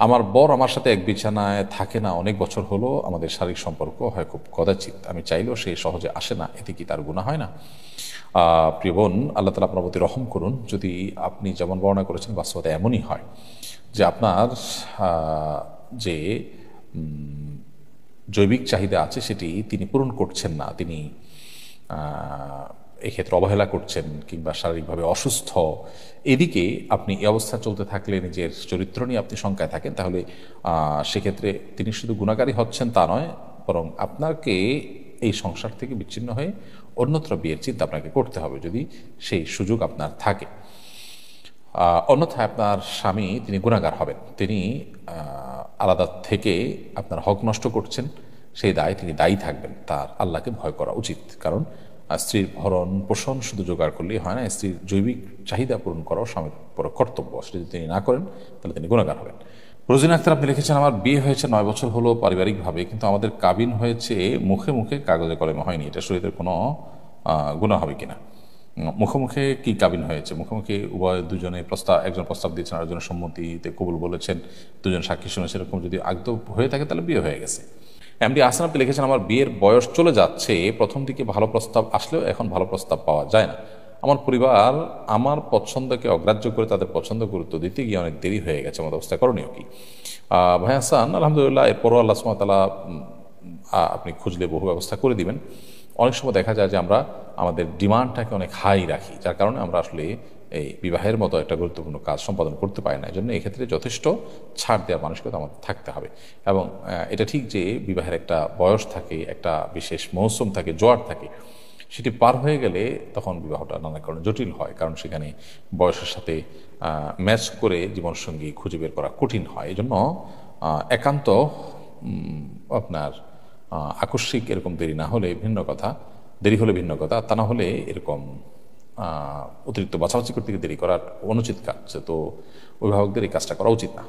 আমার বর আমার সাথে এক বিছানায় থাকে না, অনেক বছর হলো, আমাদের শারীরিক সম্পর্ক হয় খুব কদাচিৎ, আমি চাইলেও সে সহজে আসে না, এতে কি তার গুনাহ হয় না? প্রিয় বোন, আল্লাহ তাআলা আপনার প্রতি রহম করুন। যদি আপনি যেমন বর্ণনা করেছেন বাস্তবতা এমনই হয় যে আপনার যে জৈবিক চাহিদা আছে সেটি তিনি পূরণ করছেন না, তিনি এক্ষেত্রে অবহেলা করছেন কিংবা শারীরিকভাবে অসুস্থ, এদিকে আপনি এই অবস্থা চলতে থাকলে নিজের চরিত্র নিয়ে আপনি শঙ্কায় থাকেন, তাহলে সেক্ষেত্রে তিনি শুধু গুণাকারী হচ্ছেন তা নয়, বরং আপনাকে এই সংসার থেকে বিচ্ছিন্ন হয়ে অন্যত্র বিয়ের চিন্তা আপনাকে করতে হবে যদি সেই সুযোগ আপনার থাকে। অন্যথায় আপনার স্বামী তিনি গুণাগার হবেন, তিনি আলাদা থেকে আপনার হক নষ্ট করছেন, সেই দায় তিনি দায়ী থাকবেন। তার আল্লাহকে ভয় করা উচিত, কারণ স্ত্রীর ভরণ পোষণ শুধু জোগাড় করলেই হয় না, স্ত্রীর জৈবিক চাহিদা পূরণ করাও স্বামীর বড় কর্তব্য। সেটা যদি তিনি না করেন তাহলে তিনি গুণাগার হবেন। রোজিনা আক্তার, আপনি লিখেছেন, আমার বিয়ে হয়েছে 9 বছর হলো পারিবারিকভাবে, কিন্তু আমাদের কাবিন হয়েছে মুখে মুখে, কাগজে কলমে হয়নি। এটা শরীয়তের কোনো গুনাহ হবে কিনা? মুখোমুখি কি কাবিন হয়েছে? মুখোমুখি উভয় দুজনে একজন প্রস্তাব দিয়েছেন, আরেকজনের সম্মতিতে কবুল বলেছেন, দুজন সাক্ষী শুনেছে, এরকম যদি আদৌ হয়ে থাকে তাহলে বিয়ে হয়ে গেছে। এমডি আহসান, আপনি লিখেছেন, আমার বিয়ের বয়স চলে যাচ্ছে, প্রথম দিকে ভালো প্রস্তাব আসলেও এখন ভালো প্রস্তাব পাওয়া যায় না। আমার পরিবার আমার পছন্দকে অগ্রাহ্য করে তাদের পছন্দ গুরুত্ব দিতে গিয়ে অনেক দেরি হয়ে গেছে, আমার অবস্থা করণীয় কি? ভাই হাসান, আলহামদুলিল্লাহ, এরপরও আল্লাহ সুবহানাহু ওয়া তাআলা আপনি খুঁজলে বহু ব্যবস্থা করে দিবেন। অনেক সময় দেখা যায় যে আমরা আমাদের ডিমান্ডটাকে অনেক হাই রাখি, যার কারণে আমরা আসলে এই বিবাহের মতো একটা গুরুত্বপূর্ণ কাজ সম্পাদন করতে পারি না। এই জন্য এক্ষেত্রে যথেষ্ট ছাড় দেওয়ার মানসিকতা আমাদের থাকতে হবে। এবং এটা ঠিক যে বিবাহের একটা বয়স থাকে, একটা বিশেষ মৌসুম থাকে, জোয়ার থাকে, সেটি পার হয়ে গেলে তখন বিবাহটা নানা কারণে জটিল হয়, কারণ সেখানে বয়সের সাথে ম্যাচ করে জীবনসঙ্গী খুঁজে বের করা কঠিন হয়। এই জন্য একান্ত আপনার আকস্মিক এরকম দেরি না হলে ভিন্ন কথা, দেরি হলে ভিন্ন কথা, তা না হলে এরকম অতিরিক্ত বাছাবাছি করতে গিয়ে দেরি করার অনুচিত কাজ, তো অভিভাবকদের এই কাজটা করা উচিত না।